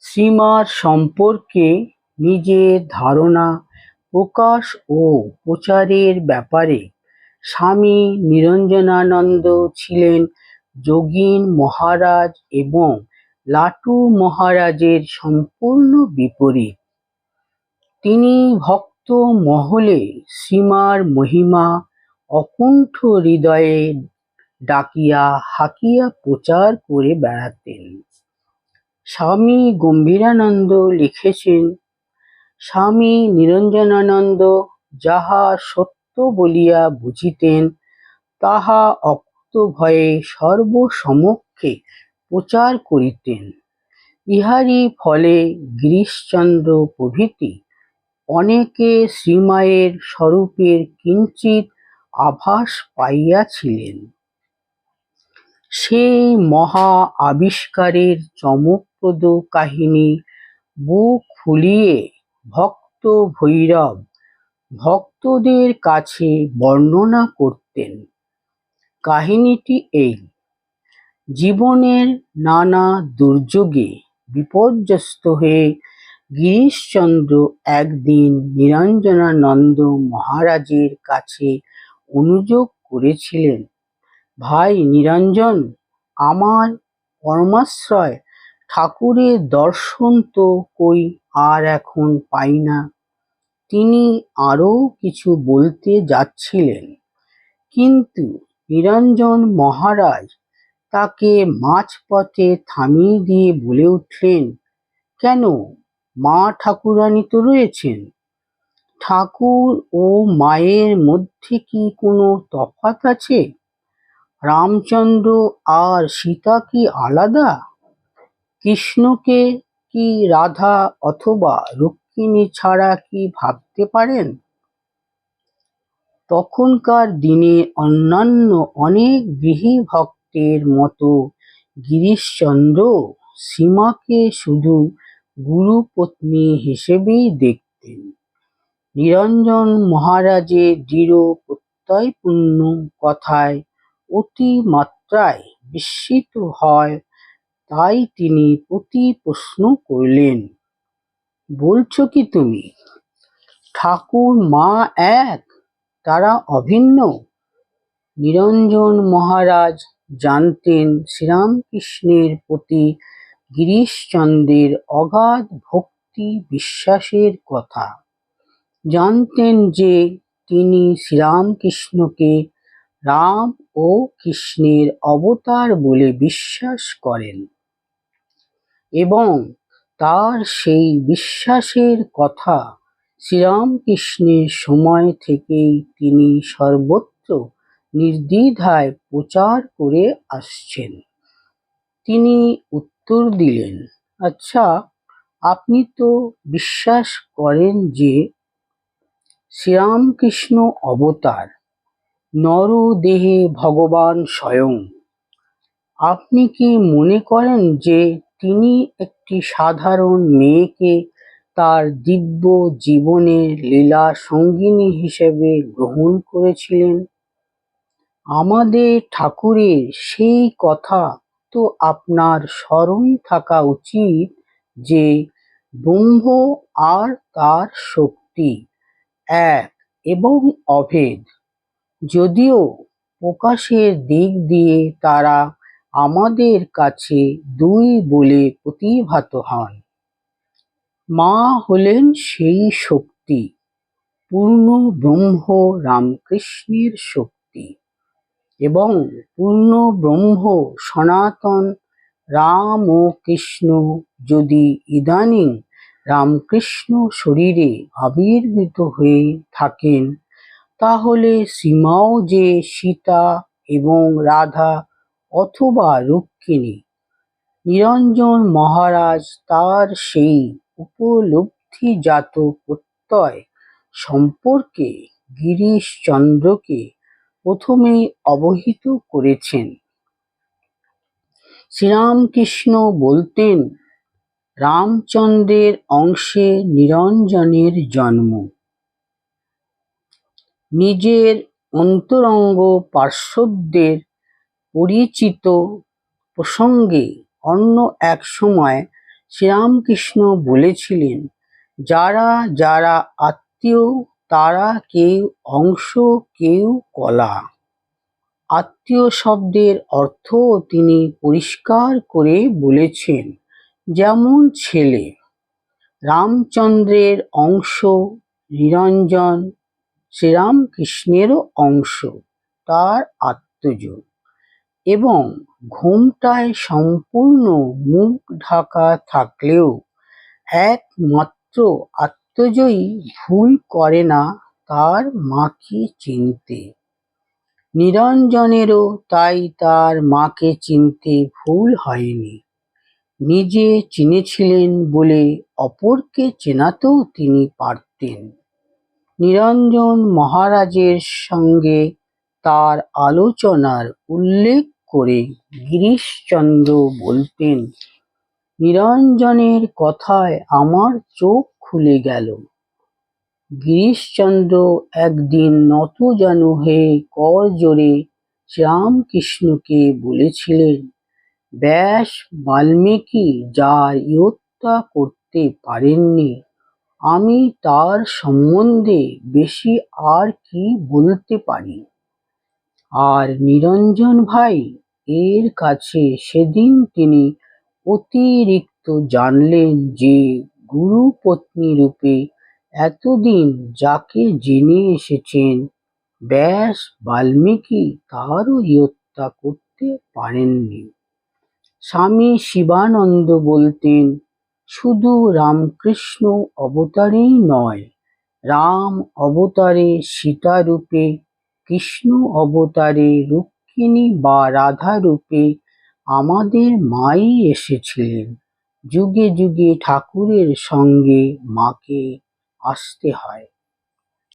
শ্রীমার সম্পর্কে নিজের ধারণা প্রকাশ ও প্রচারের ব্যাপারে স্বামী নিরঞ্জনানন্দ ছিলেন যোগীন মহারাজ এবং লাটু মহারাজের সম্পূর্ণ বিপরীত। তিনি ভক্ত মহলে শ্রীমার মহিমা অকুণ্ঠ হৃদয়ে ডাকিয়া হাঁকিয়া প্রচার করে বেড়াতেন। স্বামী গম্ভীরানন্দ লিখেছেন, স্বামী নিরঞ্জনানন্দ যাহা সত্য বলিয়া বুঝিতেন তাহা অকুতোভয়ে সর্বসমক্ষে প্রচার করিতেন। ইহারই ফলে গিরিশচন্দ্র প্রভৃতি অনেকে শ্রীমায়ের স্বরূপের কিঞ্চিৎ আভাস পাইয়াছিলেন। সেই মহা আবিষ্কারের চমকপ্রদ কাহিনী বুক ফুলিয়ে ভক্ত ভৈরব ভক্তদের কাছে বর্ণনা করতেন। কাহিনীটি এই: জীবনের নানা দুর্যোগে বিপর্যস্ত হয়ে গিরিশচন্দ্র একদিন নিরঞ্জনানন্দ মহারাজের কাছে অনুযোগ করেছিলেন, ভাই নিরঞ্জন, আমার পরমাশ্রয় ঠাকুরের দর্শন তো কই আর এখন পাই না। তিনি আরও কিছু বলতে যাচ্ছিলেন, কিন্তু নিরঞ্জন মহারাজ তাকে মাঝপথে থামিয়ে দিয়ে বলে উঠলেন, কেন, মা ঠাকুরানী তো রয়েছেন। ঠাকুর ও মায়ের মধ্যে কি কোনো তফাৎ আছে? রামচন্দ্র আর সীতা কি আলাদা? কৃষ্ণকে কি রাধা অথবা রুক্মিণী ছাড়া কি ভাবতে পারেন? তখনকার দিনে অন্যান্য অনেক গৃহী ভক্তের মতো গিরিশচন্দ্রও শ্রীমাকে শুধু গুরুপত্নী হিসেবেই দেখতেন। নিরঞ্জন মহারাজের দৃঢ় প্রত্যয়পূর্ণ কথায় অতি মাত্রায় বিস্মিত হয়, তাই তিনি প্রতি প্রশ্ন করলেন, বলছ কি তুমি, ঠাকুর মা এক, তারা অভিন্ন? নিরঞ্জন মহারাজ জানতেন শ্রীরামকৃষ্ণের প্রতি গিরিশচন্দ্রের অগাধ ভক্তি বিশ্বাসের কথা। জানতেন যে তিনি শ্রীরামকৃষ্ণকে রাম ও কৃষ্ণের অবতার বলে বিশ্বাস করেন এবং তার সেই বিশ্বাসের কথা শ্রীরামকৃষ্ণের সময় থেকেই তিনি সর্বত্র নির্দ্বিধায় প্রচার করে আসছেন। তিনি উত্তর দিলেন, আচ্ছা, আপনি তো বিশ্বাস করেন যে শ্রীরামকৃষ্ণ অবতার, নরদেহে ভগবান স্বয়ং। আপনি কি মনে করেন যে তিনি একটি সাধারণ মেয়েকে তার দিব্য জীবনের লীলা সঙ্গিনী হিসেবে গ্রহণ করেছিলেন? আমাদের ঠাকুরের সেই কথা তো আপনার স্মরণ থাকা উচিত যে ব্রহ্ম আর তার শক্তি এক এবং অভেদ, যদিও প্রকাশের দিক দিয়ে তারা আমাদের কাছে দুই বলে প্রতিভাত হন। মা হলেন সেই শক্তি, পূর্ণ ব্রহ্ম রামকৃষ্ণের শক্তি, এবং পূর্ণ ব্রহ্ম সনাতন রাম ও কৃষ্ণ যদি ইদানীং রামকৃষ্ণ শরীরে আবির্ভূত হয়ে থাকেন, তাহলে শ্রীমাও যে সীতা এবং রাধা অথবা রুক্মিণী। নিরঞ্জন মহারাজ তার সেই উপলব্ধিজাত প্রত্যয় সম্পর্কে গিরিশচন্দ্রকে প্রথমেই অবহিত করেছেন। শ্রীরামকৃষ্ণ বলতেন, রামচন্দ্রের অংশে নিরঞ্জনের জন্ম। নিজের অন্তরঙ্গ পার্শ্বদের পরিচিত প্রসঙ্গে অন্য এক সময় শ্রীরামকৃষ্ণ বলেছিলেন, যারা যারা আত্মীয় তারা কেউ অংশ কেউ কলা। আত্মীয় শব্দের অর্থও তিনি পরিষ্কার করে বলেছেন, যেমন ছেলে। রামচন্দ্রের অংশ নিরঞ্জন শ্রীরামকৃষ্ণেরও অংশ, তার আত্মজ। এবং ঘোমটায় সম্পূর্ণ মুখ ঢাকা থাকলেও একমাত্র আত্মজই ভুল করে না তার মাকে চিনতে। নিরঞ্জনেরও তাই তার মাকে চিনতে ভুল হয়নি। নিজে চিনেছিলেন বলে অপরকে চেনাতেও তিনি পারতেন। নিরঞ্জন মহারাজের সঙ্গে তার আলোচনার উল্লেখ করে গিরিশচন্দ্র বলতেন, নিরঞ্জনের কথায় আমার চোখ খুলে গেল। গিরিশচন্দ্র একদিন নতজানু হয়ে করজোড়ে শ্রীরামকৃষ্ণকে বলেছিলেন, ব্যাস বাল্মীকি যার ইয়ত্তা করতে পারেননি, আমি তার সম্বন্ধে বেশি আর কি বলতে পারি। আর নিরঞ্জন ভাই এর কাছে সেদিন তিনি অতিরিক্ত জানলেন যে গুরুপত্নী রূপে এতদিন যাকে জেনে এসেছেন, ব্যাস বাল্মীকি তারও ইয়ত্তা করতে পারেননি। স্বামী শিবানন্দ বলতেন, শুধু রামকৃষ্ণ অবতারেই নয়, রাম অবতারে সীতা রূপে, কৃষ্ণ অবতারে রুক্মিণী বা রাধা রূপে আমাদের মাই এসেছিলেন। যুগে যুগে ঠাকুরের সঙ্গে মাকে আসতে হয়।